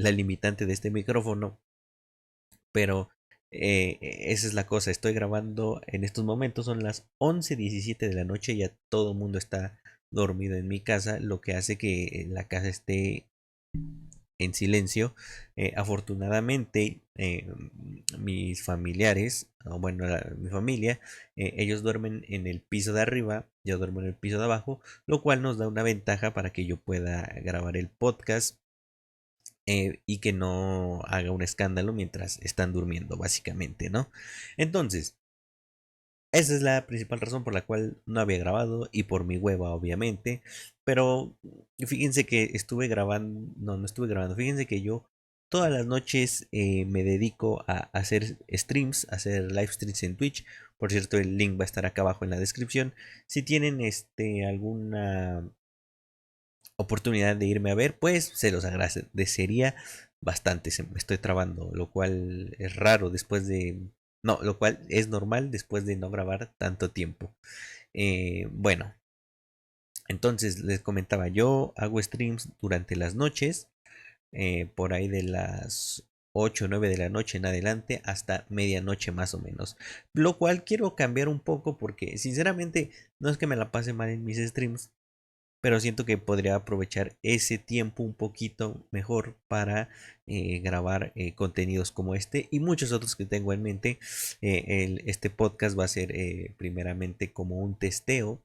la limitante de este micrófono, pero esa es la cosa. Estoy grabando en estos momentos, son las 11:17 de la noche, ya todo el mundo está dormido en mi casa, lo que hace que la casa esté en silencio. Afortunadamente, mis familiares, o bueno, mi familia, ellos duermen en el piso de arriba, yo duermo en el piso de abajo, lo cual nos da una ventaja para que yo pueda grabar el podcast y que no haga un escándalo mientras están durmiendo, básicamente, ¿no? Entonces, esa es la principal razón por la cual no había grabado y por mi hueva, obviamente. Pero fíjense que estuve grabando, no estuve grabando, fíjense que yo todas las noches me dedico a hacer streams, a hacer live streams en Twitch. Por cierto, el link va a estar acá abajo en la descripción. Si tienen alguna oportunidad de irme a ver, pues se los agradecería bastante. Me estoy trabando, lo cual es raro después de... No, lo cual es normal después de no grabar tanto tiempo. Bueno, entonces les comentaba, yo hago streams durante las noches, por ahí de las 8 o 9 de la noche en adelante hasta medianoche más o menos. Lo cual quiero cambiar un poco porque sinceramente no es que me la pase mal en mis streams, pero siento que podría aprovechar ese tiempo un poquito mejor para grabar contenidos como este y muchos otros que tengo en mente. Este podcast va a ser primeramente como un testeo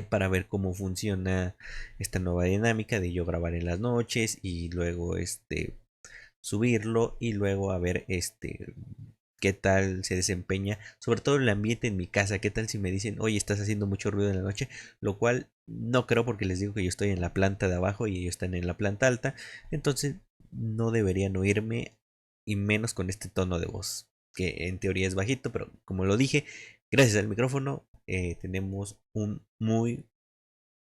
para ver cómo funciona esta nueva dinámica de yo grabar en las noches y luego subirlo y luego a ver qué tal se desempeña, sobre todo el ambiente en mi casa, qué tal si me dicen, oye, estás haciendo mucho ruido en la noche, lo cual no creo porque les digo que yo estoy en la planta de abajo y ellos están en la planta alta, entonces no deberían oírme y menos con este tono de voz, que en teoría es bajito, pero como lo dije, gracias al micrófono tenemos un muy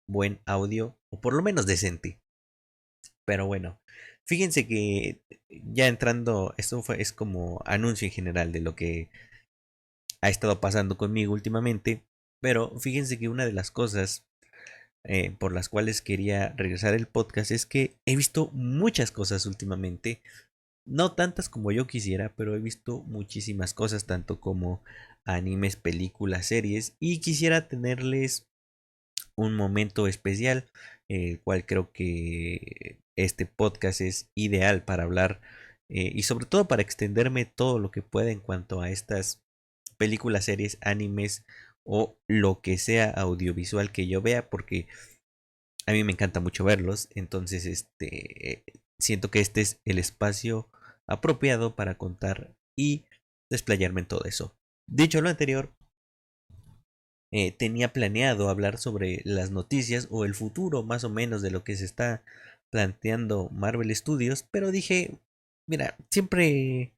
buen audio, o por lo menos decente. Pero bueno, fíjense que ya entrando, es como anuncio en general de lo que ha estado pasando conmigo últimamente. Pero fíjense que una de las cosas por las cuales quería regresar el podcast es que he visto muchas cosas últimamente. No tantas como yo quisiera, pero he visto muchísimas cosas, tanto como animes, películas, series. Y quisiera tenerles un momento especial, el cual creo que este podcast es ideal para hablar y sobre todo para extenderme todo lo que pueda en cuanto a estas películas, series, animes o lo que sea audiovisual que yo vea, porque a mí me encanta mucho verlos, entonces siento que este es el espacio apropiado para contar y desplayarme en todo eso. Dicho lo anterior, tenía planeado hablar sobre las noticias o el futuro más o menos de lo que se está planteando Marvel Studios, pero dije, mira, siempre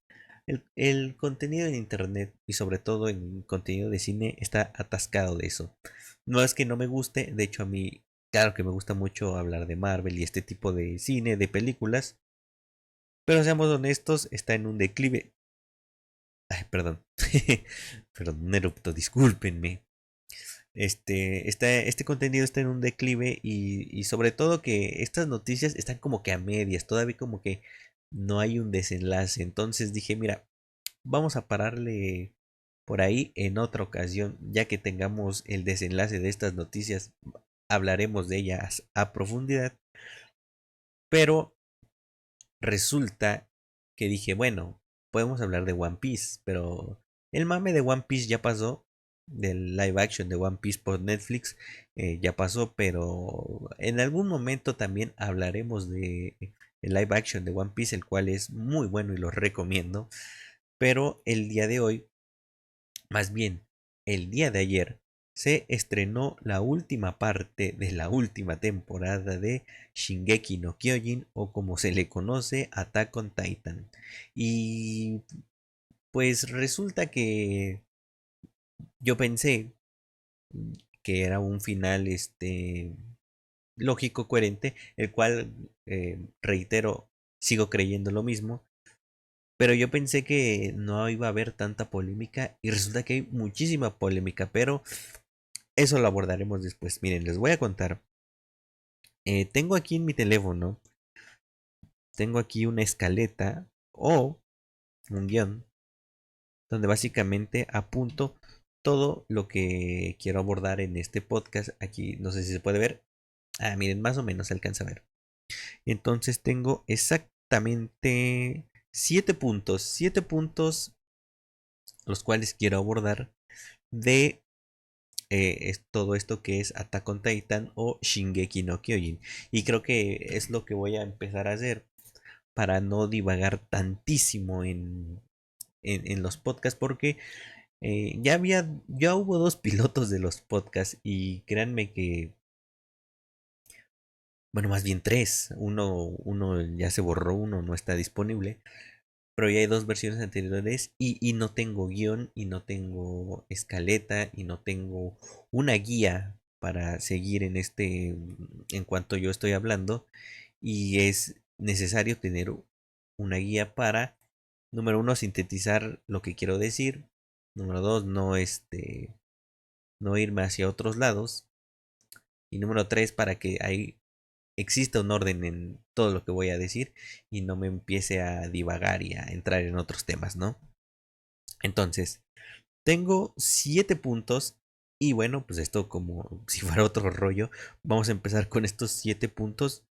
el contenido en internet y sobre todo en contenido de cine está atascado de eso. No es que no me guste, de hecho a mí, claro que me gusta mucho hablar de Marvel y este tipo de cine, de películas, pero seamos honestos, está en un declive. Ay, perdón, perdón, un erupto, discúlpenme. Este contenido está en un declive y sobre todo que estas noticias están como que a medias, todavía como que no hay un desenlace. Entonces dije, mira, vamos a pararle por ahí en otra ocasión, ya que tengamos el desenlace de estas noticias, hablaremos de ellas a profundidad. Pero resulta que dije, bueno, podemos hablar de One Piece, pero el mame de One Piece ya pasó, del live action de One Piece por Netflix ya pasó, pero en algún momento también hablaremos de el live action de One Piece, el cual es muy bueno y lo recomiendo. Pero el día de hoy, más bien el día de ayer, se estrenó la última parte de la última temporada de Shingeki no Kyojin, o como se le conoce, Attack on Titan. Y pues resulta que yo pensé que era un final lógico, coherente, el cual reitero, sigo creyendo lo mismo. Pero yo pensé que no iba a haber tanta polémica y resulta que hay muchísima polémica, pero eso lo abordaremos después. Miren, les voy a contar. Tengo aquí en mi teléfono tengo aquí una escaleta o un guión donde básicamente apunto todo lo que quiero abordar en este podcast. Aquí no sé si se puede ver. Ah, miren, más o menos se alcanza a ver. Entonces tengo exactamente 7 puntos los cuales quiero abordar de todo esto que es Attack on Titan o Shingeki no Kyojin. Y creo que es lo que voy a empezar a hacer para no divagar tantísimo en los podcasts porque ya hubo dos pilotos de los podcasts y créanme que, bueno, más bien tres, uno ya se borró, uno no está disponible, pero ya hay dos versiones anteriores y no tengo guión y no tengo escaleta y no tengo una guía para seguir en cuanto yo estoy hablando y es necesario tener una guía para, número uno, sintetizar lo que quiero decir, número dos, no irme hacia otros lados y número tres, para que exista un orden en todo lo que voy a decir y no me empiece a divagar y a entrar en otros temas, ¿no? Entonces, tengo 7 puntos y bueno, pues esto como si fuera otro rollo, vamos a empezar con estos 7 puntos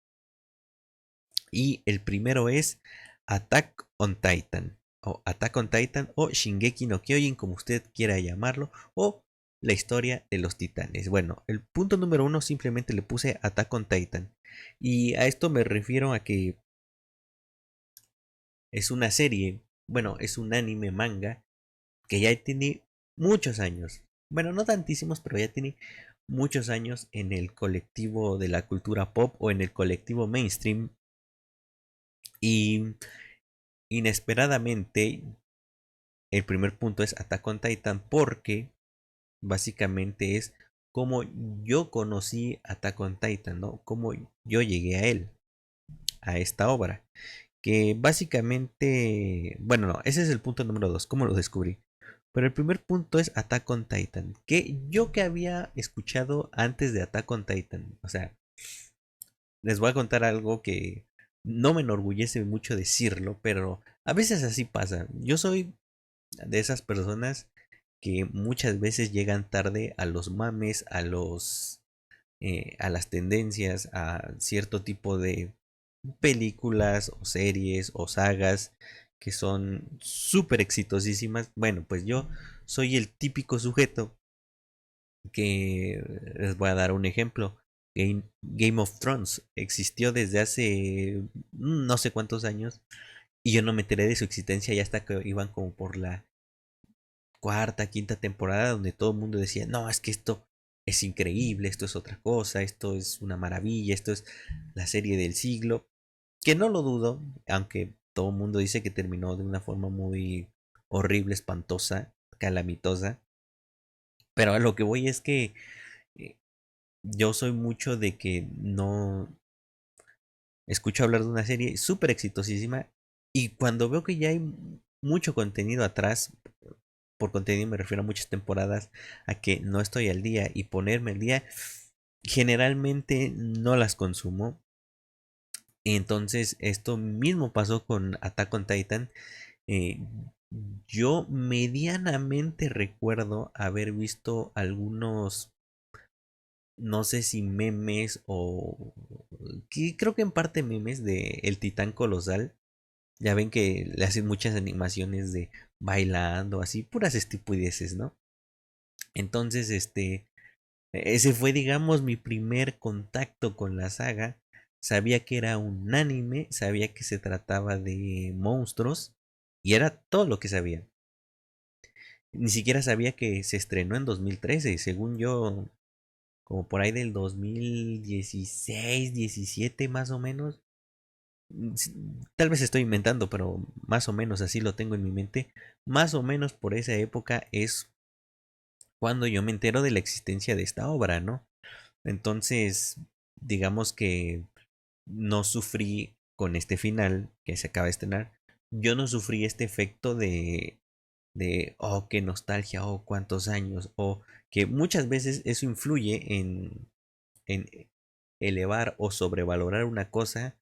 y el primero es Attack on Titan o Attack on Titan o Shingeki no Kyojin, como usted quiera llamarlo, o la historia de los titanes. Bueno, el punto número uno simplemente le puse Attack on Titan y a esto me refiero a que es una serie, bueno, es un anime manga que ya tiene muchos años. Bueno, no tantísimos, pero ya tiene muchos años en el colectivo de la cultura pop o en el colectivo mainstream. Y inesperadamente, el primer punto es Attack on Titan porque básicamente es como yo conocí Attack on Titan, ¿no? Como yo llegué a él, a esta obra. Que básicamente, bueno, no, ese es el punto número dos, cómo lo descubrí. Pero el primer punto es Attack on Titan, que había escuchado antes de Attack on Titan. O sea, les voy a contar algo que no me enorgullece mucho decirlo, pero a veces así pasa. Yo soy de esas personas que muchas veces llegan tarde a los mames, a las tendencias, a cierto tipo de películas o series o sagas que son súper exitosísimas. Bueno, pues yo soy el típico sujeto que les voy a dar un ejemplo. Game of Thrones existió desde hace no sé cuántos años y yo no me enteré de su existencia ya hasta que iban como por la cuarta, quinta temporada donde todo el mundo decía, no, es que esto es increíble, esto es otra cosa, esto es una maravilla, esto es la serie del siglo, que no lo dudo, aunque todo el mundo dice que terminó de una forma muy horrible, espantosa, calamitosa, pero a lo que voy es que eh, yo soy mucho de que no escucho hablar de una serie súper exitosísima y cuando veo que ya hay mucho contenido atrás, por contenido me refiero a muchas temporadas, a que no estoy al día y ponerme al día, generalmente no las consumo. Entonces, esto mismo pasó con Attack on Titan. Eh, yo medianamente recuerdo haber visto algunos, no sé si memes o creo que en parte memes de El Titán Colosal. Ya ven que le hacen muchas animaciones de bailando, así, puras estupideces, ¿no? Entonces, ese fue, digamos, mi primer contacto con la saga. Sabía que era un anime, sabía que se trataba de monstruos y era todo lo que sabía. Ni siquiera sabía que se estrenó en 2013, según yo, como por ahí del 2016, 17 más o menos. Tal vez estoy inventando, pero más o menos así lo tengo en mi mente. Más o menos por esa época es cuando yo me entero de la existencia de esta obra, ¿no? Entonces, digamos que no sufrí con este final que se acaba de estrenar. Yo no sufrí este efecto oh, qué nostalgia, oh, cuántos años, o que muchas veces eso influye en elevar o sobrevalorar una cosa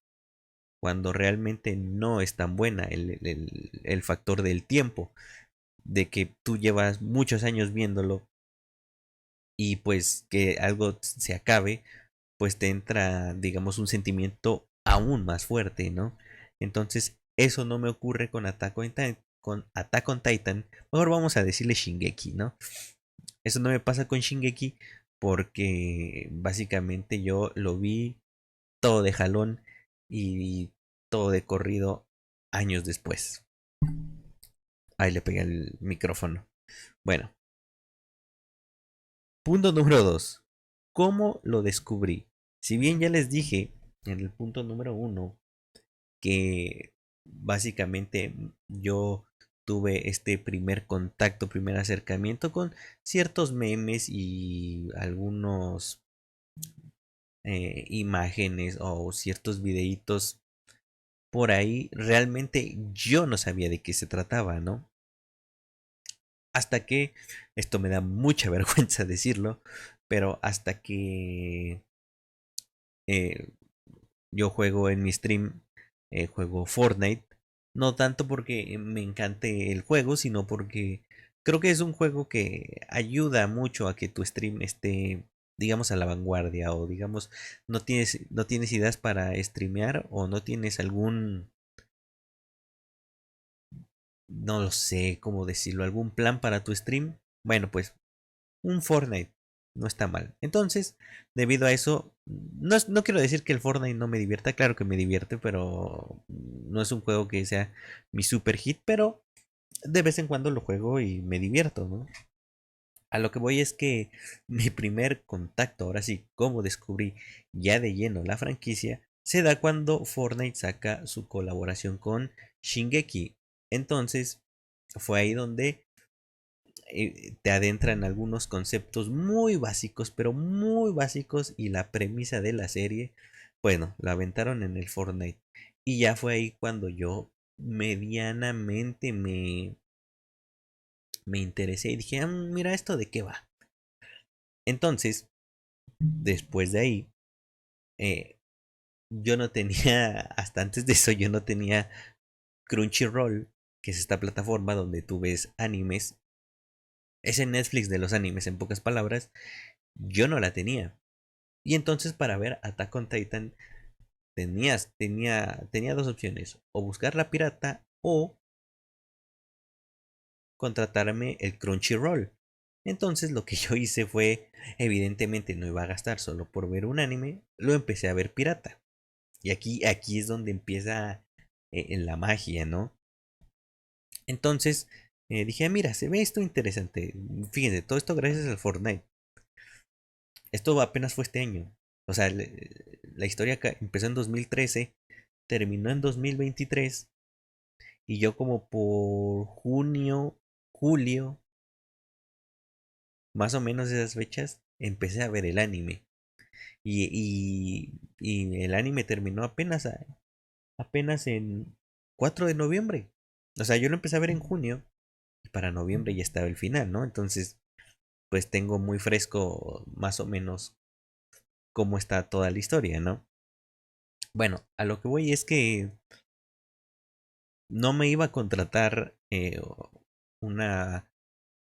cuando realmente no es tan buena el factor del tiempo, de que tú llevas muchos años viéndolo y pues que algo se acabe, pues te entra, digamos, un sentimiento aún más fuerte, ¿no? Entonces, eso no me ocurre con Attack on Titan. Mejor vamos a decirle Shingeki, ¿no? Eso no me pasa con Shingeki porque básicamente yo lo vi todo de jalón y todo de corrido años después. Ahí le pegué el micrófono. Bueno, punto número 2. ¿Cómo lo descubrí? Si bien ya les dije en el punto número 1 que básicamente yo tuve este primer contacto, primer acercamiento con ciertos memes y algunos imágenes o ciertos videitos por ahí, realmente yo no sabía de qué se trataba, ¿no? Hasta que, esto me da mucha vergüenza decirlo, pero hasta que eh, yo juego en mi stream, juego Fortnite, no tanto porque me encante el juego, sino porque creo que es un juego que ayuda mucho a que tu stream esté, digamos, a la vanguardia, o digamos, no tienes ideas para streamear, o no tienes algún, no lo sé cómo decirlo, algún plan para tu stream. Bueno, pues un Fortnite no está mal. Entonces, debido a eso, no quiero decir que el Fortnite no me divierta, claro que me divierte, pero no es un juego que sea mi super hit, pero de vez en cuando lo juego y me divierto, ¿no? A lo que voy es que mi primer contacto, ahora sí, como descubrí ya de lleno la franquicia, se da cuando Fortnite saca su colaboración con Shingeki. Entonces, fue ahí donde te adentran algunos conceptos muy básicos, pero muy básicos, y la premisa de la serie, bueno, la aventaron en el Fortnite. Y ya fue ahí cuando yo medianamente me interesé y dije, mira, ¿esto de qué va? Entonces, después de ahí, eh, yo no tenía, hasta antes de eso, yo no tenía Crunchyroll, que es esta plataforma donde tú ves animes. Es el Netflix de los animes, en pocas palabras. Yo no la tenía. Y entonces para ver Attack on Titan tenía dos opciones: o buscar la pirata o contratarme el Crunchyroll. Entonces lo que yo hice fue, evidentemente no iba a gastar solo por ver un anime, lo empecé a ver pirata. Y aquí es donde empieza en la magia, ¿no? Entonces dije, mira, se ve esto interesante. Fíjense, todo esto gracias al Fortnite. Esto apenas fue este año. O sea, la historia empezó en 2013, terminó en 2023, y yo como por junio, julio, más o menos esas fechas, empecé a ver el anime. Y el anime terminó apenas en 4 de noviembre. O sea, yo lo empecé a ver en junio y para noviembre ya estaba el final, ¿no? Entonces, pues tengo muy fresco más o menos cómo está toda la historia, ¿no? Bueno, a lo que voy es que no me iba a contratar una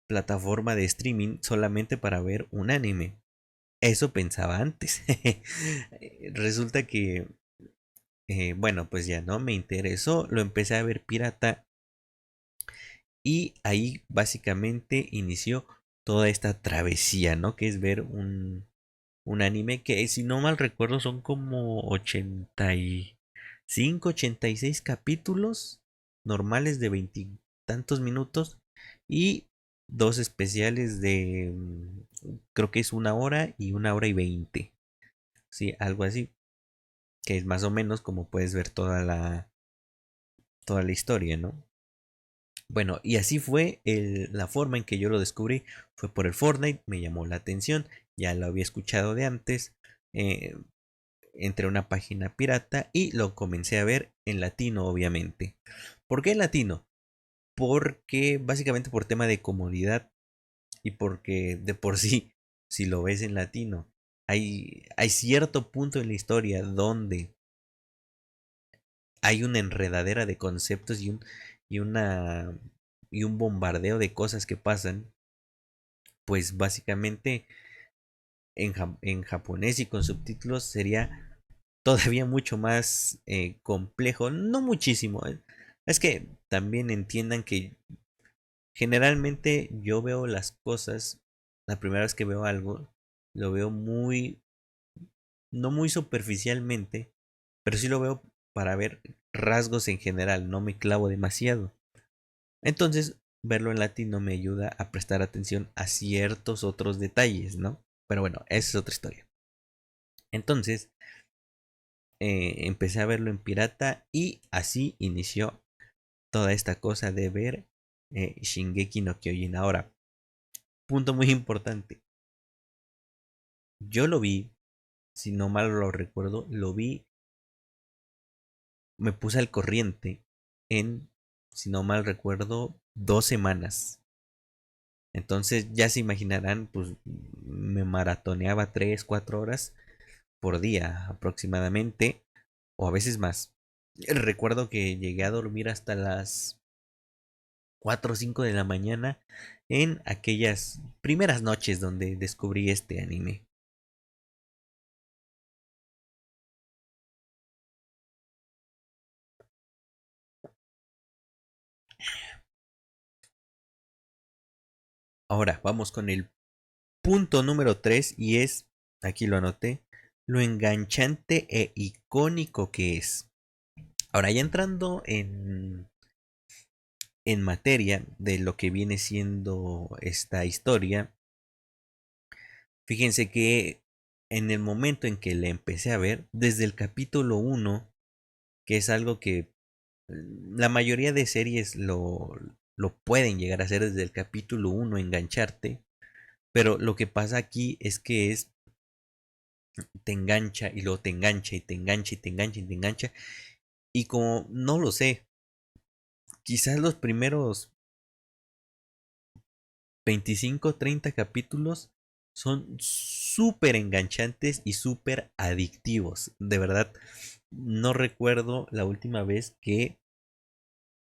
plataforma de streaming solamente para ver un anime. Eso pensaba antes. Resulta que, bueno, pues ya no me interesó, lo empecé a ver pirata, y ahí básicamente inició toda esta travesía, ¿no? Que es ver un anime que, si no mal recuerdo, son como 85, 86 capítulos normales de veintitantos minutos, y dos especiales de, creo que es 1 hora y 1 hora y 20. Sí, algo así, que es más o menos como puedes ver toda la historia, ¿no? Bueno, y así fue la forma en que yo lo descubrí. Fue por el Fortnite, me llamó la atención, ya lo había escuchado de antes. eh, Entré a una página pirata y lo comencé a ver en latino, obviamente. ¿Por qué en latino? Porque básicamente por tema de comodidad, y porque de por sí, si lo ves en latino, hay cierto punto en la historia donde hay una enredadera de conceptos y una y un bombardeo de cosas que pasan, pues básicamente en japonés y con subtítulos sería todavía mucho más complejo, no muchísimo. Es que también entiendan que generalmente yo veo las cosas, la primera vez que veo algo, lo veo muy, no muy superficialmente, pero sí lo veo para ver rasgos en general, no me clavo demasiado. Entonces, verlo en latín no me ayuda a prestar atención a ciertos otros detalles, ¿no? Pero bueno, esa es otra historia. Entonces, empecé a verlo en pirata y así inició toda esta cosa de ver Shingeki no Kyojin. Ahora, punto muy importante. Yo lo vi, si no mal lo recuerdo, lo vi, me puse al corriente en, si no mal recuerdo, 2 semanas. Entonces ya se imaginarán, pues me maratoneaba 3, 4 horas por día aproximadamente, o a veces más. Recuerdo que llegué a dormir hasta las 4 o 5 de la mañana en aquellas primeras noches donde descubrí este anime. Ahora vamos con el punto número 3 y es, aquí lo anoté, lo enganchante e icónico que es. Ahora ya entrando en materia de lo que viene siendo esta historia, fíjense que en el momento en que la empecé a ver, desde el capítulo 1, que es algo que la mayoría de series lo pueden llegar a hacer desde el capítulo 1, engancharte, pero lo que pasa aquí es que te engancha y luego te engancha y te engancha y te engancha y te engancha. Y como no lo sé, quizás los primeros 25 30 capítulos son súper enganchantes y súper adictivos. De verdad, no recuerdo la última vez que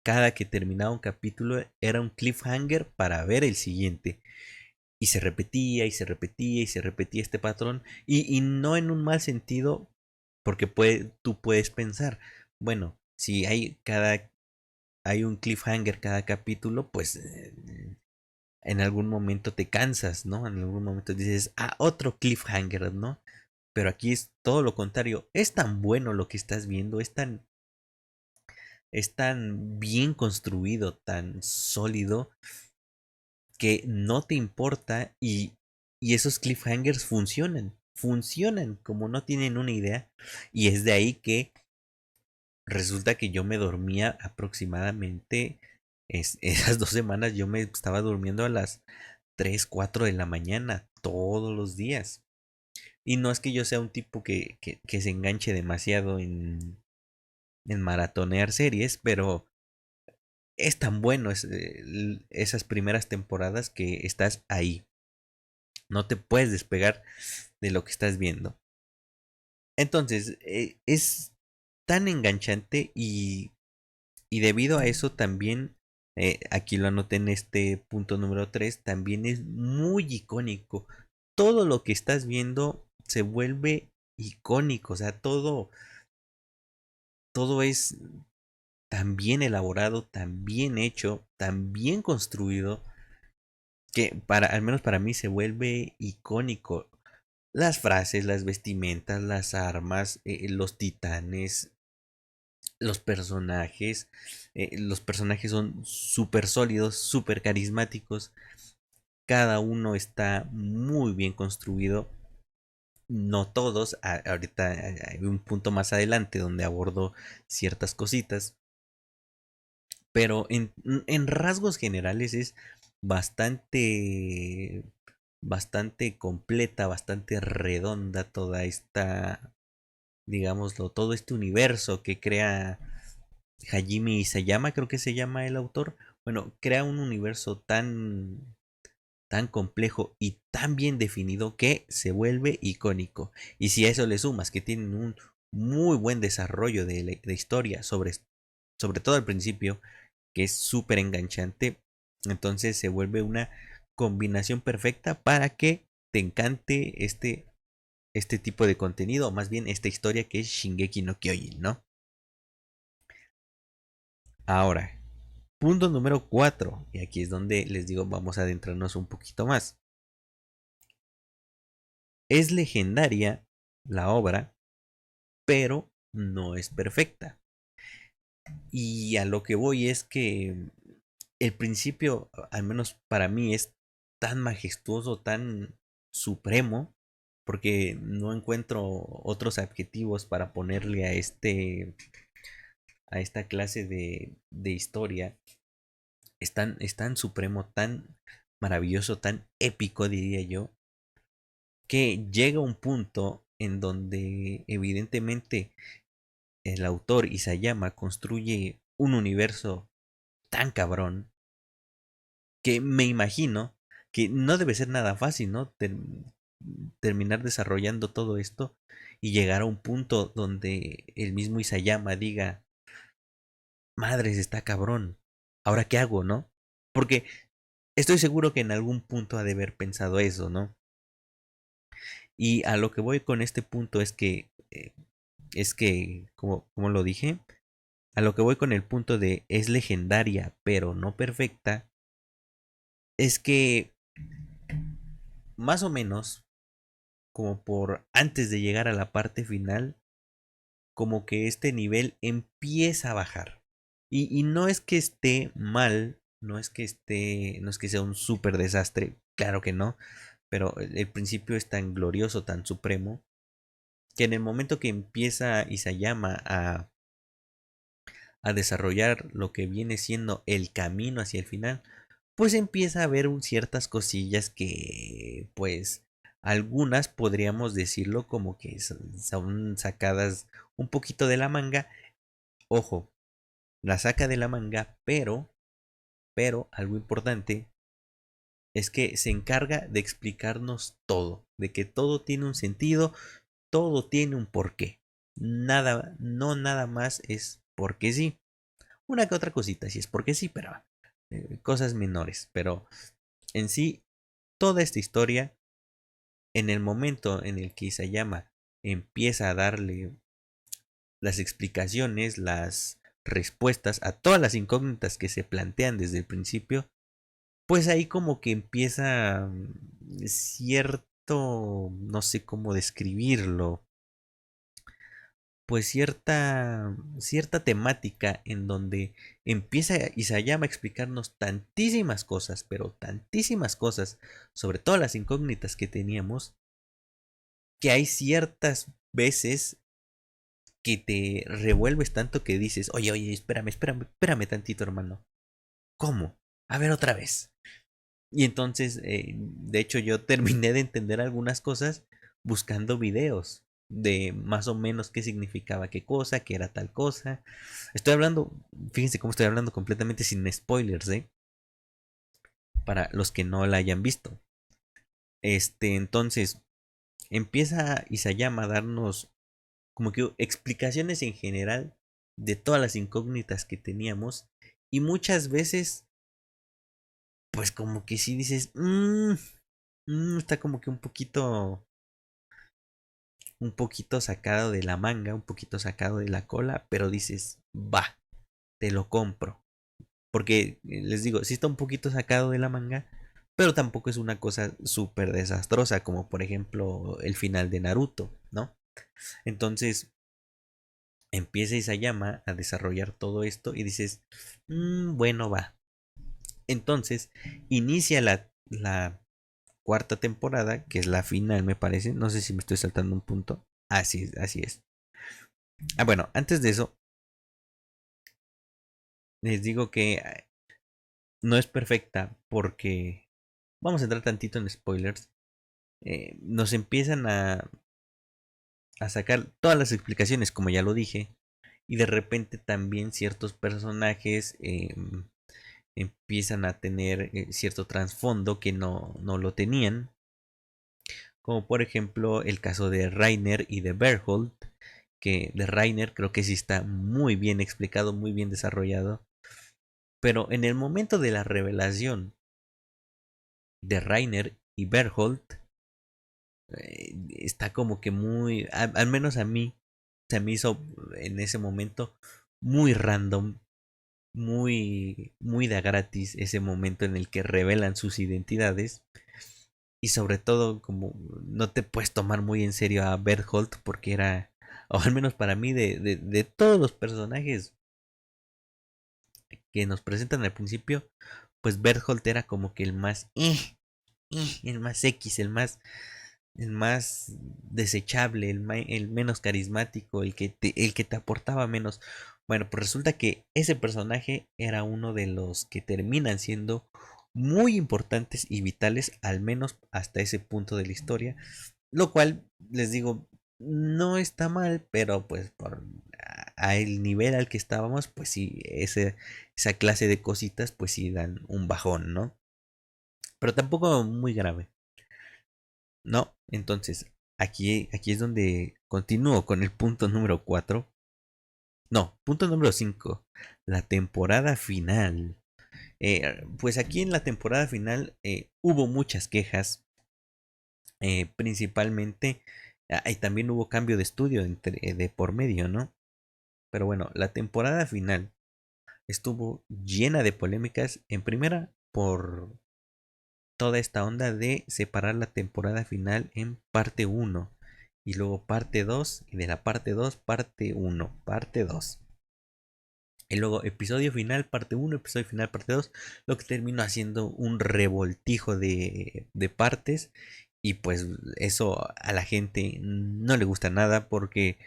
cada que terminaba un capítulo era un cliffhanger para ver el siguiente. Y se repetía y se repetía y se repetía este patrón. Y no en un mal sentido, porque tú puedes pensar, bueno, si hay un cliffhanger cada capítulo, pues en algún momento te cansas, ¿no? En algún momento dices, ah, otro cliffhanger, ¿no? Pero aquí es todo lo contrario. Es tan bueno lo que estás viendo, es tan bien construido, tan sólido, que no te importa y esos cliffhangers funcionan. Funcionan como no tienen una idea. Y es de ahí que resulta que yo me dormía aproximadamente esas 2 semanas. Yo me estaba durmiendo a las 3 4 de la mañana todos los días. Y no es que yo sea un tipo que se enganche demasiado en maratonear series, pero es tan bueno esas primeras temporadas que estás ahí. No te puedes despegar de lo que estás viendo. Entonces, es tan enganchante y debido a eso también, aquí lo anoté en este punto número 3 también es muy icónico. Todo lo que estás viendo se vuelve icónico, o sea, todo es tan bien elaborado, tan bien hecho, tan bien construido, que al menos para mí se vuelve icónico. Las frases, las vestimentas, las armas, los titanes, los personajes son súper sólidos, súper carismáticos, cada uno está muy bien construido, no todos, ahorita hay un punto más adelante donde abordo ciertas cositas, pero en rasgos generales es bastante, bastante completa, bastante redonda toda esta, digámoslo, todo este universo que crea Hajime Isayama, creo que se llama el autor. Bueno, crea un universo tan complejo y tan bien definido que se vuelve icónico. Y si a eso le sumas que tienen muy buen desarrollo de historia, sobre todo al principio, que es súper enganchante. Entonces se vuelve una combinación perfecta para que te encante este tipo de contenido, o más bien esta historia que es Shingeki no Kyojin, ¿no? Ahora, punto número 4, y aquí es donde les digo, vamos a adentrarnos un poquito más. Es legendaria la obra, pero no es perfecta. Y a lo que voy es que el principio, al menos para mí, es tan majestuoso, tan supremo, porque no encuentro otros adjetivos para ponerle a esta clase de historia. Es tan supremo, tan maravilloso, tan épico, diría yo, que llega un punto en donde evidentemente el autor Isayama construye un universo tan cabrón que me imagino que no debe ser nada fácil, ¿no? Terminar desarrollando todo esto y llegar a un punto donde el mismo Isayama diga, madres, está cabrón, ¿ahora qué hago, no? Porque estoy seguro que en algún punto ha de haber pensado eso, ¿no? Y a lo que voy con este punto es que, como lo dije, a lo que voy con el punto de es legendaria, pero no perfecta, es que más o menos, como por antes de llegar a la parte final, como que este nivel empieza a bajar. Y no es que esté mal, no es que sea un súper desastre, claro que no, pero el principio es tan glorioso, tan supremo, que en el momento que empieza Isayama a desarrollar lo que viene siendo el camino hacia el final, pues empieza a haber ciertas cosillas que, pues, algunas podríamos decirlo como que son sacadas un poquito de la manga. Ojo, la saca de la manga, pero algo importante es que se encarga de explicarnos todo, de que todo tiene un sentido, todo tiene un porqué. Nada, no nada más es porque sí. Una que otra cosita, sí es porque sí, pero cosas menores. Pero en sí, toda esta historia, en el momento en el que Isayama empieza a darle las explicaciones, las respuestas a todas las incógnitas que se plantean desde el principio, pues ahí como que empieza cierto, no sé cómo describirlo, pues cierta temática en donde empieza Isayama a explicarnos tantísimas cosas, pero tantísimas cosas, sobre todas las incógnitas que teníamos, que hay ciertas veces que te revuelves tanto que dices, oye, oye, espérame tantito, hermano. ¿Cómo? A ver otra vez. Y entonces, de hecho, yo terminé de entender algunas cosas buscando videos de más o menos qué significaba qué cosa, qué era tal cosa. Estoy hablando, fíjense cómo estoy hablando completamente sin spoilers, ¿eh? Para los que no la hayan visto. Entonces, empieza Isayama a darnos como que explicaciones en general de todas las incógnitas que teníamos. Y muchas veces, pues como que sí dices, está como que un poquito sacado de la manga, un poquito sacado de la cola, pero dices, va, te lo compro. Porque les digo, sí está un poquito sacado de la manga, pero tampoco es una cosa súper desastrosa, como por ejemplo el final de Naruto, ¿no? Entonces empieza Isayama a desarrollar todo esto y dices, bueno, va. Entonces inicia la cuarta temporada, que es la final, me parece. No sé si me estoy saltando un punto. Así es. Ah, bueno, antes de eso, les digo que no es perfecta porque vamos a entrar tantito en spoilers. Nos empiezan a sacar todas las explicaciones, como ya lo dije, y de repente también ciertos personajes empiezan a tener cierto trasfondo que no lo tenían, como por ejemplo el caso de Rainer y de Berthold, que de Reiner, creo que sí está muy bien explicado, muy bien desarrollado. Pero en el momento de la revelación de Reiner y Bertholdt, está como que muy, al menos a mí, se me hizo en ese momento muy random, muy de gratis ese momento en el que revelan sus identidades. Y sobre todo, como no te puedes tomar muy en serio a Bertholdt porque era, o al menos para mí, de todos los personajes que nos presentan al principio, pues Bertholdt era como que el más, el más X, el más desechable, el menos carismático, el que te aportaba menos. Bueno, pues resulta que ese personaje era uno de los que terminan siendo muy importantes y vitales, al menos hasta ese punto de la historia. Lo cual, les digo, no está mal, pero pues por a el nivel al que estábamos, pues sí, esa clase de cositas, pues sí dan un bajón, ¿no? Pero tampoco muy grave. No, entonces, aquí es donde continúo con el punto número 4. No, punto número 5. La temporada final. Pues aquí en la temporada final hubo muchas quejas, principalmente, y también hubo cambio de estudio de por medio, ¿no? Pero bueno, la temporada final estuvo llena de polémicas, en primera por toda esta onda de separar la temporada final en parte uno y luego parte 2 y de la parte 2 parte uno parte 2 y luego episodio final parte uno episodio final parte 2, lo que terminó haciendo un revoltijo de partes. Y pues eso a la gente no le gusta nada porque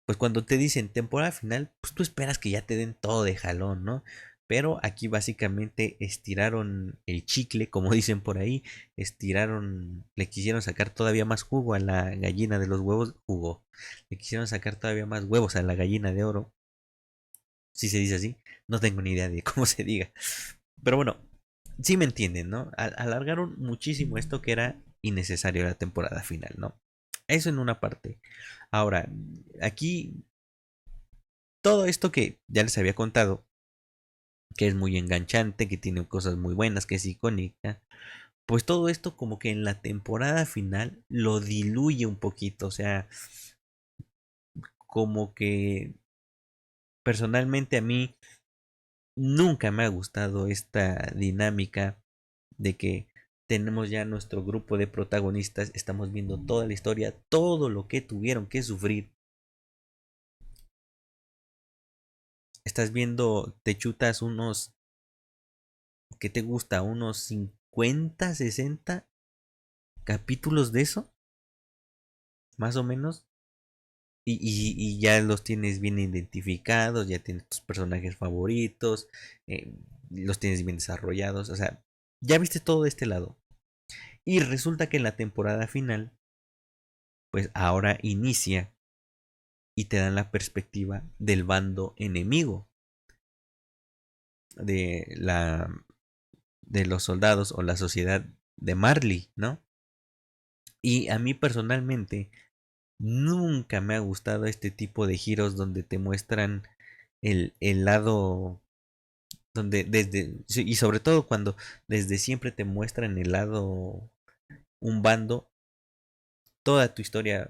pues cuando te dicen temporada final, pues tú esperas que ya te den todo de jalón, ¿no? Pero aquí básicamente estiraron el chicle, como dicen por ahí, le quisieron sacar todavía más jugo a la gallina de los huevos, le quisieron sacar todavía más huevos a la gallina de oro, si se dice así, no tengo ni idea de cómo se diga. Pero bueno, sí me entienden, ¿no? Alargaron muchísimo esto que era innecesario la temporada final, ¿no? Eso en una parte. Ahora, aquí todo esto que ya les había contado, que es muy enganchante, que tiene cosas muy buenas, que es icónica, pues todo esto como que en la temporada final lo diluye un poquito, o sea, como que personalmente a mí nunca me ha gustado esta dinámica de que tenemos ya nuestro grupo de protagonistas, estamos viendo toda la historia, todo lo que tuvieron que sufrir. Estás viendo, te chutas unos, ¿qué te gusta? Unos 50 60 capítulos de eso, más o menos. Y ya los tienes bien identificados, ya tienes tus personajes favoritos, los tienes bien desarrollados, o sea, ya viste todo de este lado. Y resulta que en la temporada final, pues ahora inicia y te dan la perspectiva del bando enemigo, de de los soldados o la sociedad de Marley, ¿no? Y a mí personalmente nunca me ha gustado este tipo de giros donde te muestran el lado, donde sí, y sobre todo cuando desde siempre te muestran el lado, un bando, toda tu historia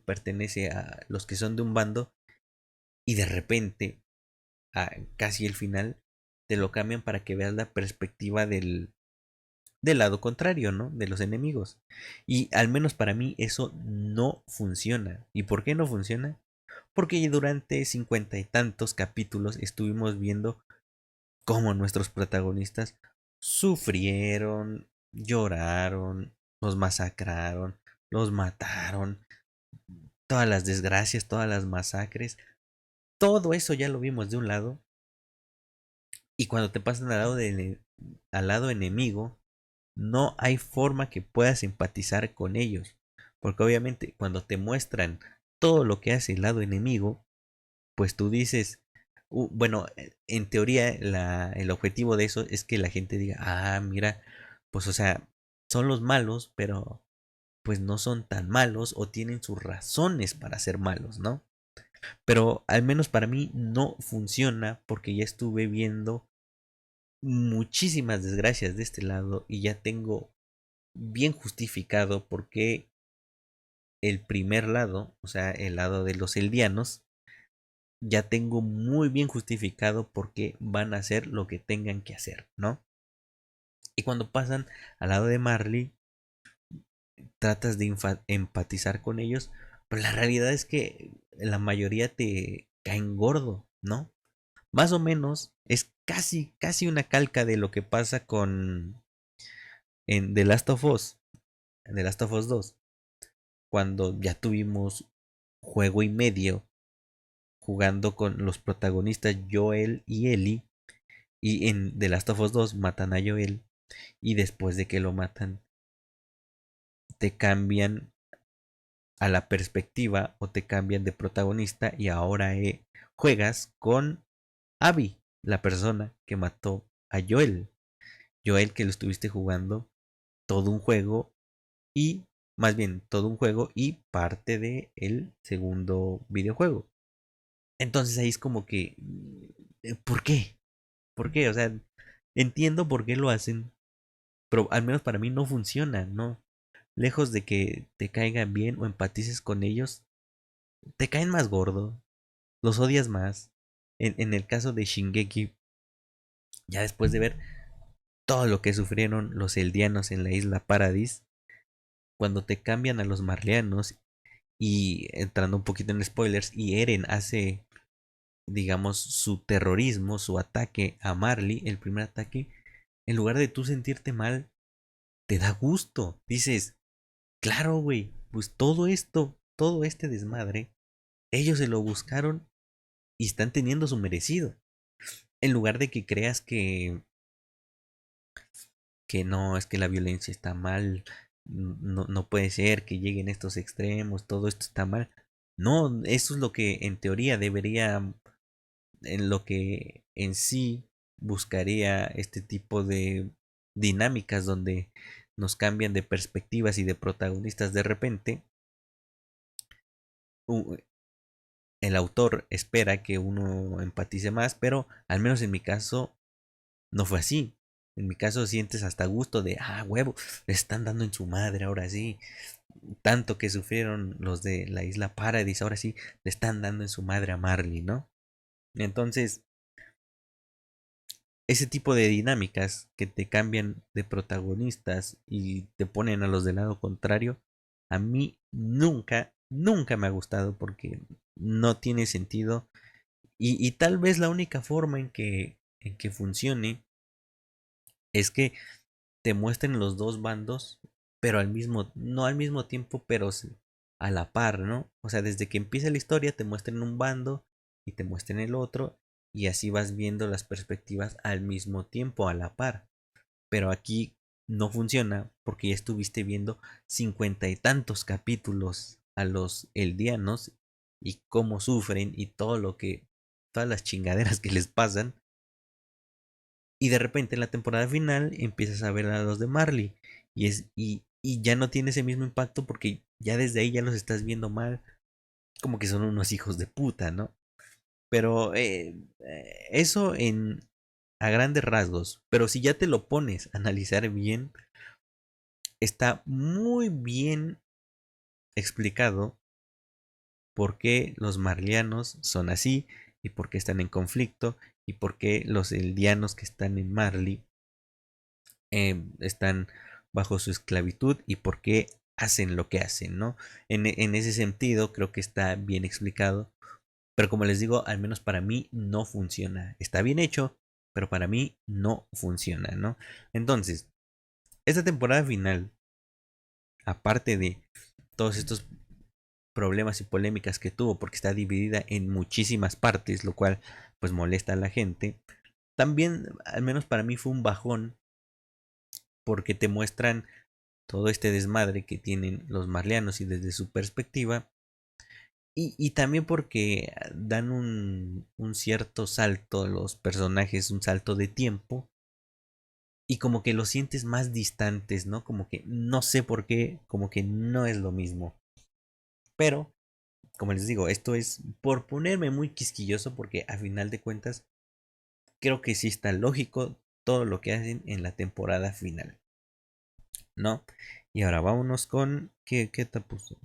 pertenece a los que son de un bando y de repente, a casi el final, te lo cambian para que veas la perspectiva del lado contrario, ¿no? De los enemigos. Y al menos para mí eso no funciona. ¿Y por qué no funciona? Porque durante 50 y tantos capítulos estuvimos viendo cómo nuestros protagonistas sufrieron, lloraron, los masacraron, los mataron, todas las desgracias, todas las masacres, todo eso ya lo vimos de un lado. Y cuando te pasan al lado enemigo, no hay forma que puedas empatizar con ellos. Porque obviamente cuando te muestran todo lo que hace el lado enemigo, pues tú dices, bueno, en teoría el objetivo de eso es que la gente diga, ah, mira, pues o sea, son los malos, pero pues no son tan malos o tienen sus razones para ser malos, ¿no? Pero al menos para mí no funciona porque ya estuve viendo muchísimas desgracias de este lado y ya tengo bien justificado por qué el primer lado, o sea, el lado de los eldianos, ya tengo muy bien justificado por qué van a hacer lo que tengan que hacer, ¿no? Y cuando pasan al lado de Marley, tratas de empatizar con ellos, pero la realidad es que la mayoría te caen gordo, ¿no? Más o menos es casi una calca de lo que pasa con en The Last of Us, en The Last of Us 2, cuando ya tuvimos juego y medio jugando con los protagonistas Joel y Ellie, y en The Last of Us 2 matan a Joel, y después de que lo matan, te cambian a la perspectiva o te cambian de protagonista y ahora juegas con Abby, la persona que mató a Joel. Joel que lo estuviste jugando todo un juego y más bien todo un juego y parte de el segundo videojuego. Entonces ahí es como que ¿por qué? ¿Por qué? O sea, entiendo por qué lo hacen, pero al menos para mí no funciona, ¿no? Lejos de que te caigan bien o empatices con ellos, te caen más gordo, los odias más. En el caso de Shingeki, ya después de ver todo lo que sufrieron los eldianos en la isla Paradis, cuando te cambian a los marleanos y entrando un poquito en spoilers, y Eren hace, digamos, su terrorismo, su ataque a Marley, el primer ataque, en lugar de tú sentirte mal, te da gusto. Dices, claro, güey, pues todo esto, todo este desmadre, ellos se lo buscaron y están teniendo su merecido. En lugar de que creas que no, es que la violencia está mal, no, no puede ser que lleguen estos extremos, todo esto está mal. No, eso es lo que en teoría debería, en lo que en sí buscaría este tipo de dinámicas donde nos cambian de perspectivas y de protagonistas de repente. El autor espera que uno empatice más, pero al menos en mi caso no fue así. En mi caso sientes hasta gusto de, ah, huevo, le están dando en su madre, ahora sí. Tanto que sufrieron los de la isla Paradis, ahora sí, le están dando en su madre a Marley, ¿no? Entonces, ese tipo de dinámicas que te cambian de protagonistas y te ponen a los del lado contrario, a mí nunca me ha gustado porque no tiene sentido. Y tal vez la única forma en que funcione es que te muestren los dos bandos, pero no al mismo tiempo, pero a la par, ¿no? O sea, desde que empieza la historia te muestran un bando y te muestran el otro, y así vas viendo las perspectivas al mismo tiempo, a la par. Pero aquí no funciona porque ya estuviste viendo 50 y tantos capítulos a los eldianos y cómo sufren y todo lo que, todas las chingaderas que les pasan. Y de repente en la temporada final empiezas a ver a los de Marley. Y ya no tiene ese mismo impacto porque ya desde ahí ya los estás viendo mal. Como que son unos hijos de puta, ¿no? Pero eso a grandes rasgos. Pero si ya te lo pones a analizar bien, está muy bien explicado por qué los marlianos son así y por qué están en conflicto y por qué los eldianos que están en Marley están bajo su esclavitud y por qué hacen lo que hacen, ¿no? En ese sentido creo que está bien explicado, pero como les digo, al menos para mí no funciona. Está bien hecho, pero para mí no funciona, ¿no? Entonces, esta temporada final, aparte de todos estos problemas y polémicas que tuvo, porque está dividida en muchísimas partes, lo cual pues molesta a la gente, también, al menos para mí, fue un bajón porque te muestran todo este desmadre que tienen los marleanos y desde su perspectiva. Y también porque dan un cierto salto a los personajes, un salto de tiempo. Y como que los sientes más distantes, ¿no? Como que no sé por qué, como que no es lo mismo. Pero, como les digo, esto es por ponerme muy quisquilloso porque a final de cuentas creo que sí está lógico todo lo que hacen en la temporada final, ¿no? Y ahora vámonos con... ¿Qué te puso?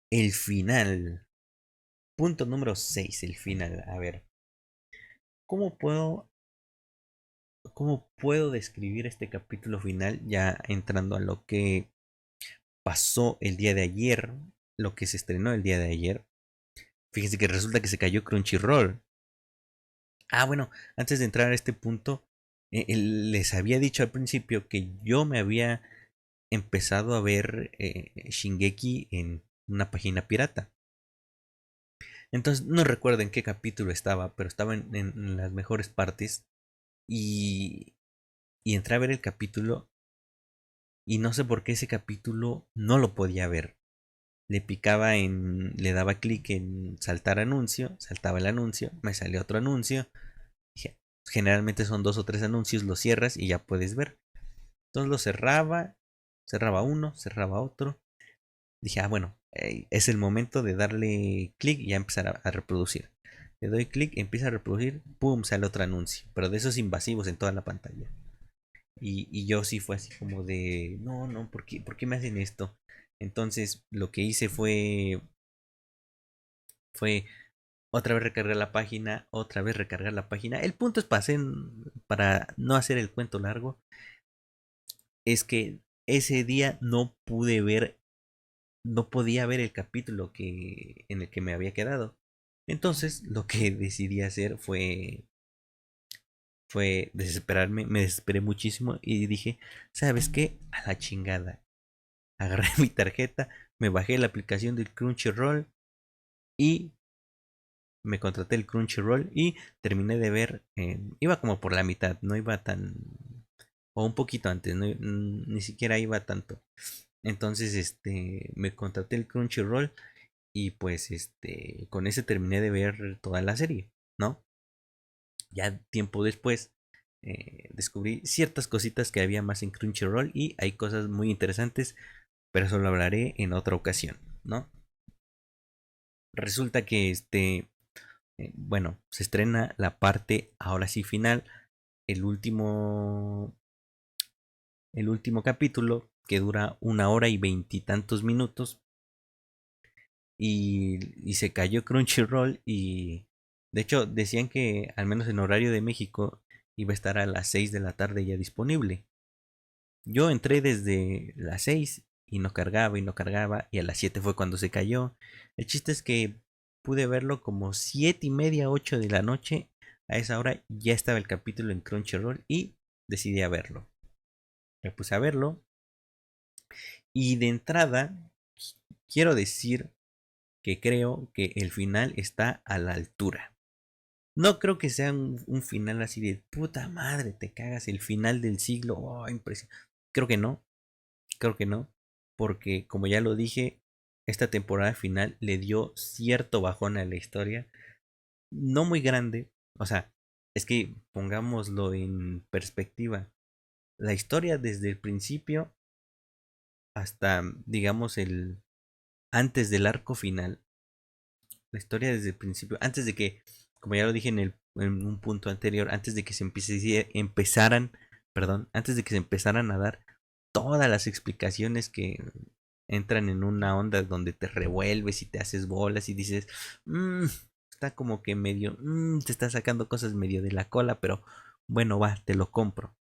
El final. Punto número 6, el final. A ver, ¿cómo puedo, ¿cómo puedo describir este capítulo final ya entrando a lo que pasó el día de ayer, lo que se estrenó el día de ayer? Fíjense que resulta que se cayó Crunchyroll. Ah, bueno, antes de entrar a este punto, les había dicho al principio que yo me había empezado a ver Shingeki en una página pirata. Entonces no recuerdo en qué capítulo estaba, pero estaba en las mejores partes. Y, y entré a ver el capítulo y no sé por qué ese capítulo no lo podía ver. Le daba clic en saltar anuncio, saltaba el anuncio, me salió otro anuncio. Generalmente son dos o tres anuncios, lo cierras y ya puedes ver. Entonces lo cerraba, cerraba uno, cerraba otro. Dije, ah, bueno, es el momento de darle clic y ya empezar a reproducir. Le doy clic, empieza a reproducir, pum, sale otro anuncio. Pero de esos invasivos en toda la pantalla. Y yo sí fue así como de, no, no, ¿por qué me hacen esto? Entonces lo que hice fue otra vez recargar la página, otra vez recargar la página. El punto es para no hacer el cuento largo, es que ese día no pude ver, no podía ver el capítulo en el que me había quedado. Entonces lo que decidí hacer fue desesperarme, me desesperé muchísimo y dije, ¿sabes qué? A la chingada. Agarré mi tarjeta, me bajé la aplicación del Crunchyroll y me contraté el Crunchyroll y terminé de ver, iba como por la mitad, no iba tan, o un poquito antes, ni siquiera iba tanto. Entonces, me contraté el Crunchyroll y pues, con ese terminé de ver toda la serie, ¿no? Ya tiempo después descubrí ciertas cositas que había más en Crunchyroll y hay cosas muy interesantes, pero eso lo hablaré en otra ocasión, ¿no? Resulta que bueno, se estrena la parte ahora sí final, el último, el último capítulo que dura 1 hora y 20 y tantos minutos y se cayó Crunchyroll y de hecho decían que al menos en horario de México iba a estar a las 6 de la tarde ya disponible. Yo entré desde las 6 y no cargaba y a las 7 fue cuando se cayó. El chiste es que pude verlo como 7:30, 8 de la noche. A esa hora ya estaba el capítulo en Crunchyroll y decidí a verlo. Me puse a verlo y de entrada quiero decir que creo que el final está a la altura. No creo que sea un final así de puta madre, te cagas el final del siglo. Oh, impresionante. Creo que no. Creo que no, porque como ya lo dije, esta temporada final le dio cierto bajón a la historia, no muy grande, o sea, es que pongámoslo en perspectiva, la historia desde el principio hasta, digamos, el antes del arco final, la historia desde el principio, antes de que, como ya lo dije en un punto anterior, antes de que empezaran, perdón, antes de que se empezaran a dar todas las explicaciones que entran en una onda donde te revuelves y te haces bolas y dices, "Mm, está como que medio, te está sacando cosas medio de la cola, pero bueno, va, te lo compro".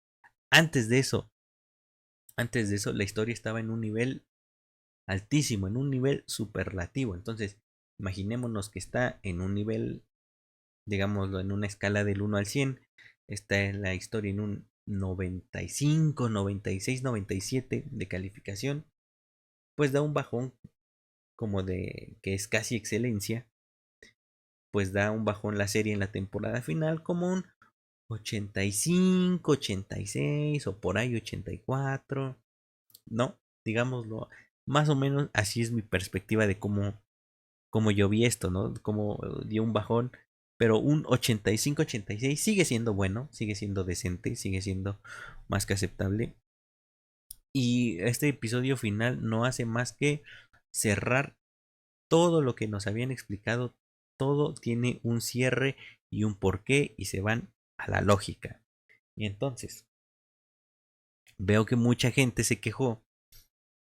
Antes de eso, antes de eso, la historia estaba en un nivel altísimo, en un nivel superlativo. Entonces, imaginémonos que está en un nivel, digámoslo, en una escala del 1 al 100, está en la historia en un 95, 96, 97 de calificación, pues da un bajón como de que es casi excelencia, pues da un bajón la serie en la temporada final como un 85, 86 o por ahí 84, ¿no? Digámoslo, más o menos así es mi perspectiva de cómo yo vi esto, ¿no? Cómo dio un bajón, pero un 85, 86 sigue siendo bueno, sigue siendo decente, sigue siendo más que aceptable. Y este episodio final no hace más que cerrar todo lo que nos habían explicado, todo tiene un cierre y un porqué y se van a la lógica. Y entonces, veo que mucha gente se quejó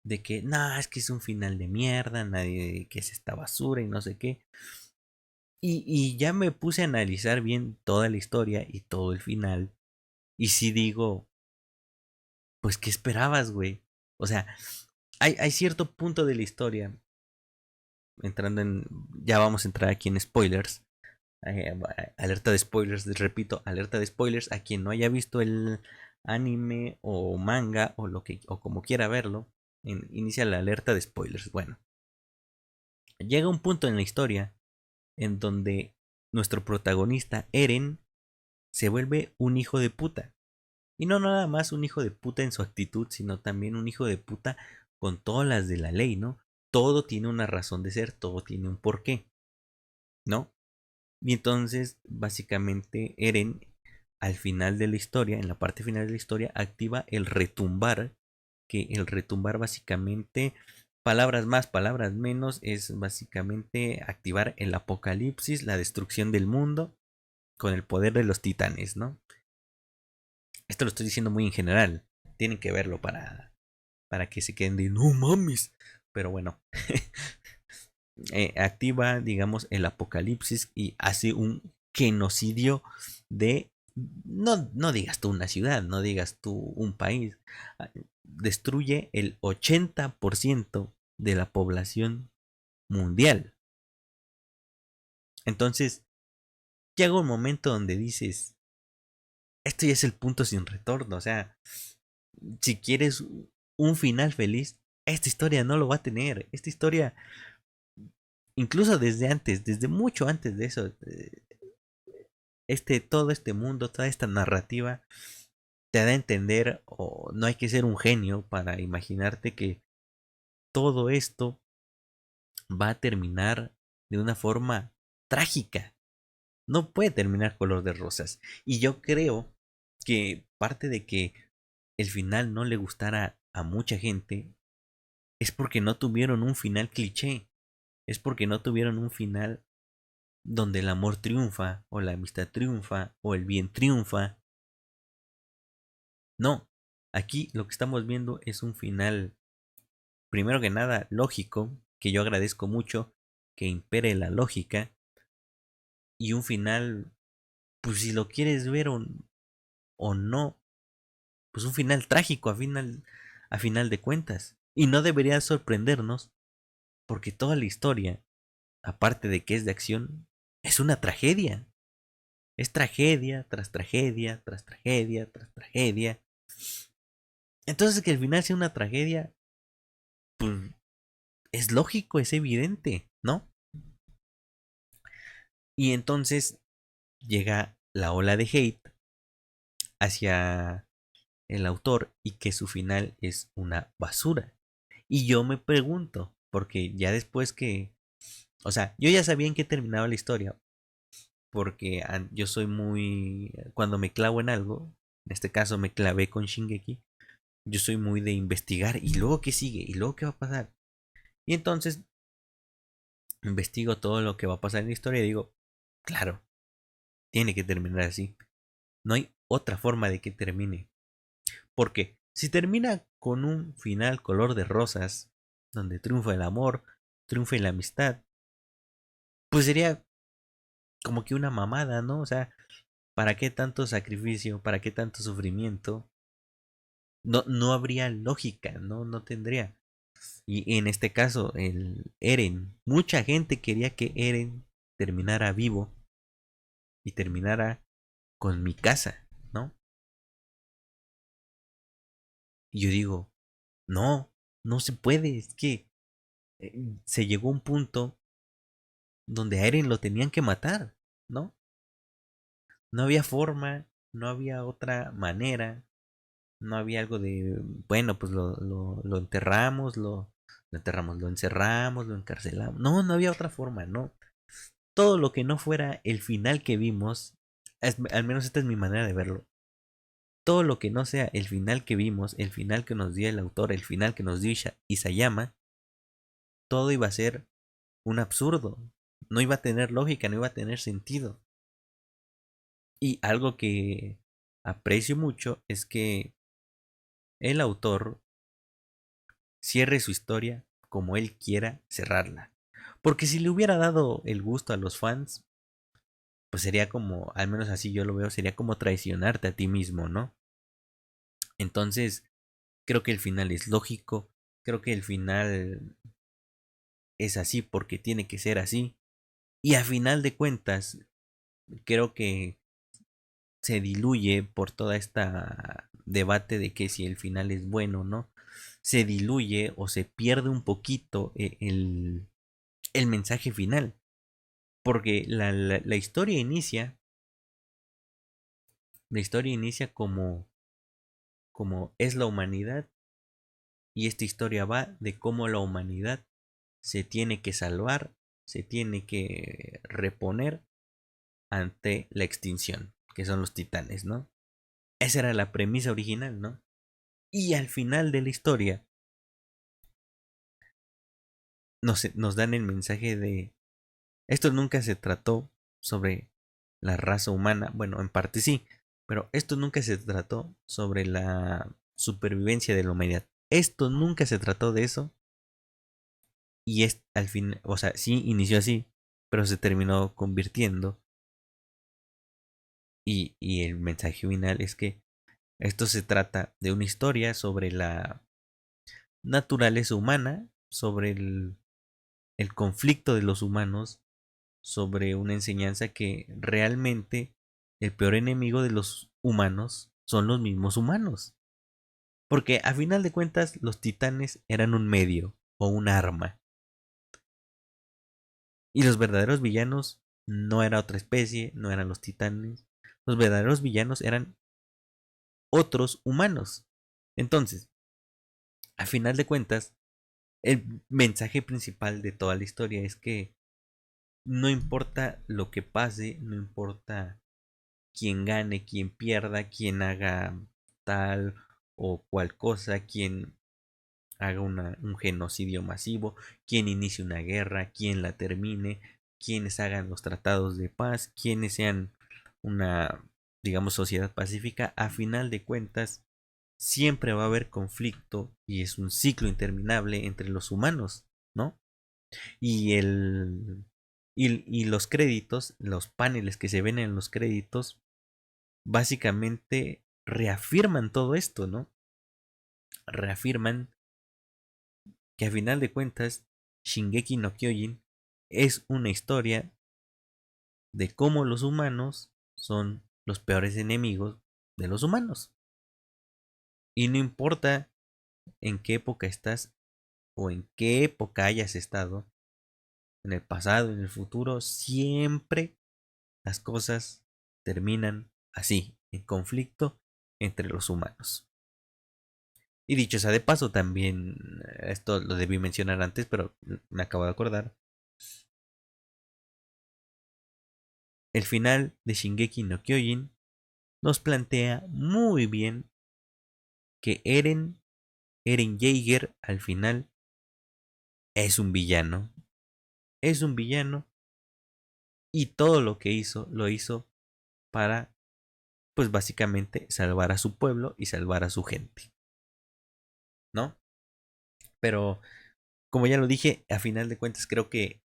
de que, no, es que es un final de mierda, nadie, que es esta basura y no sé qué. Y ya me puse a analizar bien toda la historia y todo el final. Y si digo, pues, ¿qué esperabas, güey? O sea, hay cierto punto de la historia, entrando en, ya vamos a entrar aquí en spoilers. Alerta de spoilers, repito, alerta de spoilers a quien no haya visto el anime o manga o lo que o como quiera verlo, inicia la alerta de spoilers. Bueno, llega un punto en la historia en donde nuestro protagonista Eren se vuelve un hijo de puta. Y no nada más un hijo de puta en su actitud, sino también un hijo de puta con todas las de la ley, ¿no? Todo tiene una razón de ser, todo tiene un porqué, ¿no? Y entonces, básicamente, Eren, al final de la historia, en la parte final de la historia, activa el retumbar, que el retumbar básicamente, palabras más, palabras menos, es básicamente activar el apocalipsis, la destrucción del mundo, con el poder de los titanes, ¿no? Esto lo estoy diciendo muy en general, tienen que verlo para que se queden de, no mames, pero bueno. Activa, digamos, el apocalipsis y hace un genocidio de, no, no digas tú una ciudad, no digas tú un país, destruye el 80% de la población mundial. Entonces, llega un momento donde dices, esto ya es el punto sin retorno, o sea, si quieres un final feliz, esta historia no lo va a tener, esta historia, incluso desde antes, desde mucho antes de eso, todo este mundo, toda esta narrativa te da a entender, o no hay que ser un genio para imaginarte que todo esto va a terminar de una forma trágica. No puede terminar color de rosas. Y yo creo que parte de que el final no le gustara a mucha gente es porque no tuvieron un final cliché. Es porque no tuvieron un final donde el amor triunfa, o la amistad triunfa, o el bien triunfa. No, aquí lo que estamos viendo es un final, primero que nada, lógico, que yo agradezco mucho que impere la lógica, y un final, pues si lo quieres ver o no, pues un final trágico a final de cuentas. Y no debería sorprendernos, porque toda la historia, aparte de que es de acción, es una tragedia. Es tragedia tras tragedia, tras tragedia, tras tragedia. Entonces que el final sea una tragedia, pues es lógico, es evidente, ¿no? Y entonces llega la ola de hate hacia el autor y que su final es una basura. Y yo me pregunto, porque ya después que, o sea, yo ya sabía en qué terminaba la historia, porque yo soy muy, cuando me clavo en algo, en este caso me clavé con Shingeki, yo soy muy de investigar y luego qué sigue y luego qué va a pasar. Y entonces investigo todo lo que va a pasar en la historia y digo, claro, tiene que terminar así. No hay otra forma de que termine. Porque si termina con un final color de rosas, donde triunfa el amor, triunfa la amistad, pues sería como que una mamada, ¿no? O sea, ¿para qué tanto sacrificio? ¿Para qué tanto sufrimiento? No, no habría lógica, ¿no? No tendría. Y en este caso, el Eren, mucha gente quería que Eren terminara vivo y terminara con mi casa, ¿no? Y yo digo, no, no se puede, es que se llegó a un punto donde a Eren lo tenían que matar, ¿no? No había forma, no había otra manera, no había algo de, bueno, pues lo enterramos, lo enterramos, lo encerramos, lo encarcelamos. No, no había otra forma, no. Todo lo que no fuera el final que vimos, al menos esta es mi manera de verlo. Todo lo que no sea el final que vimos, el final que nos dio el autor, el final que nos dio Isayama, todo iba a ser un absurdo. No iba a tener lógica, no iba a tener sentido. Y algo que aprecio mucho es que el autor cierre su historia como él quiera cerrarla. Porque si le hubiera dado el gusto a los fans, pues sería como, al menos así yo lo veo, sería como traicionarte a ti mismo, ¿no? Entonces, creo que el final es lógico, creo que el final es así porque tiene que ser así. Y a final de cuentas, creo que se diluye por toda esta debate de que si el final es bueno o no, se diluye o se pierde un poquito el mensaje final. Porque la historia inicia como es la humanidad y esta historia va de cómo la humanidad se tiene que salvar, se tiene que reponer ante la extinción, que son los titanes, ¿no? Esa era la premisa original, ¿no? Y al final de la historia nos dan el mensaje de esto nunca se trató sobre la raza humana, bueno, en parte sí, pero esto nunca se trató sobre la supervivencia de la humanidad. Esto nunca se trató de eso y es al fin, o sea, sí inició así, pero se terminó convirtiendo y el mensaje final es que esto se trata de una historia sobre la naturaleza humana, sobre el conflicto de los humanos, sobre una enseñanza que realmente el peor enemigo de los humanos son los mismos humanos. Porque a final de cuentas los titanes eran un medio o un arma. Y los verdaderos villanos no era otra especie, no eran los titanes. Los verdaderos villanos eran otros humanos. Entonces, a final de cuentas, el mensaje principal de toda la historia es que no importa lo que pase, no importa quién gane, quién pierda, quién haga tal o cual cosa, quién haga un genocidio masivo, quién inicie una guerra, quién la termine, quienes hagan los tratados de paz, quienes sean una, digamos, sociedad pacífica, a final de cuentas, siempre va a haber conflicto y es un ciclo interminable entre los humanos, ¿no? Y y los créditos, los paneles que se ven en los créditos, básicamente reafirman todo esto, ¿no? Reafirman que a final de cuentas Shingeki no Kyojin es una historia de cómo los humanos son los peores enemigos de los humanos. Y no importa en qué época estás o en qué época hayas estado, en el pasado, en el futuro, siempre las cosas terminan así, en conflicto entre los humanos. Y dicho sea de paso, también esto lo debí mencionar antes, pero me acabo de acordar. El final de Shingeki no Kyojin nos plantea muy bien que Eren Jaeger al final es un villano. Es un villano y todo lo que hizo lo hizo para, pues básicamente, salvar a su pueblo y salvar a su gente, ¿no? Pero, como ya lo dije, a final de cuentas creo que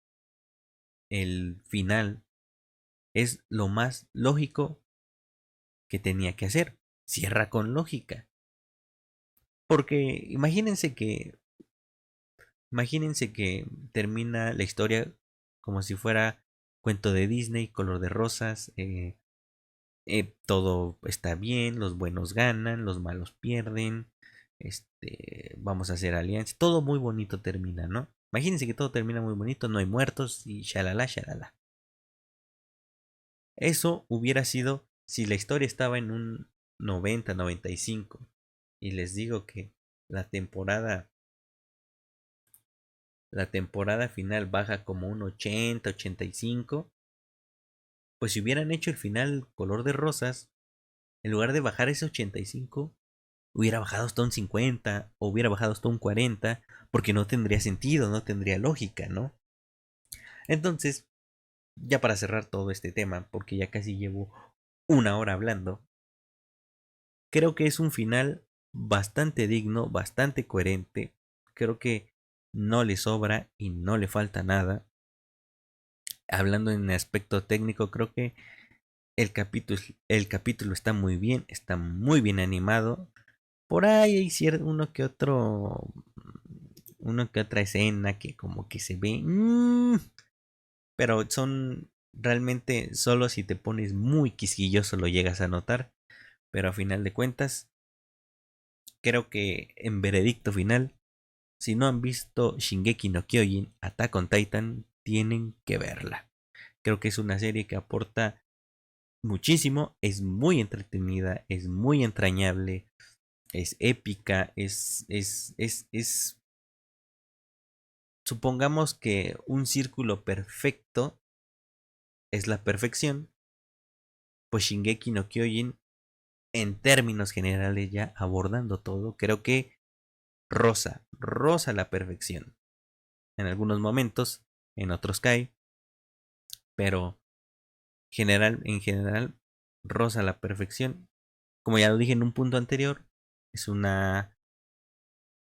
el final es lo más lógico que tenía que hacer. Cierra con lógica. Porque imagínense que termina la historia como si fuera cuento de Disney, color de rosas, todo está bien, los buenos ganan, los malos pierden, vamos a hacer alianza, todo muy bonito termina, ¿no? Imagínense que todo termina muy bonito, no hay muertos y shalala, shalala. Eso hubiera sido si la historia estaba en un 90-95 y les digo que la temporada la temporada final baja como un 80-85, pues si hubieran hecho el final color de rosas, en lugar de bajar ese 85, hubiera bajado hasta un 50 o hubiera bajado hasta un 40, porque no tendría sentido, no tendría lógica, ¿no? Entonces, ya para cerrar todo este tema, porque ya casi llevo una hora hablando, creo que es un final bastante digno, bastante coherente. Creo que no le sobra y no le falta nada. Hablando en aspecto técnico, creo que el capítulo está muy bien animado. Por ahí hay cierto uno que otra escena que como que se ve, pero son realmente solo si te pones muy quisquilloso lo llegas a notar. Pero a final de cuentas, creo que en veredicto final, si no han visto Shingeki no Kyojin, Attack on Titan, tienen que verla. Creo que es una serie que aporta muchísimo, es muy entretenida, es muy entrañable, es épica, supongamos que un círculo perfecto es la perfección, pues Shingeki no Kyojin, en términos generales ya abordando todo, creo que rosa la perfección. En algunos momentos, en otros cae, pero en general, rosa la perfección. Como ya lo dije en un punto anterior, es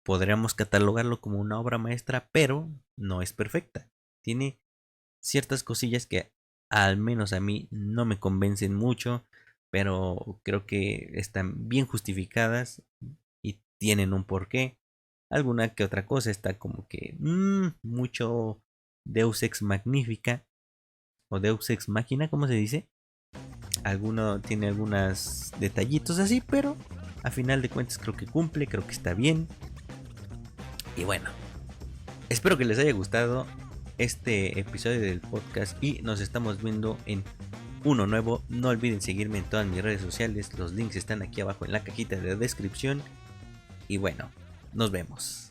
podríamos catalogarlo como una obra maestra, pero no es perfecta. Tiene ciertas cosillas que al menos a mí no me convencen mucho, pero creo que están bien justificadas y tienen un porqué. Alguna que otra cosa está como que mucho Deus ex magnífica o Deus ex máquina, ¿cómo se dice? Alguno tiene algunos detallitos así, pero a final de cuentas creo que cumple, creo que está bien. Y bueno, espero que les haya gustado este episodio del podcast y nos estamos viendo en uno nuevo. No olviden seguirme en todas mis redes sociales, los links están aquí abajo en la cajita de descripción. Y bueno, nos vemos.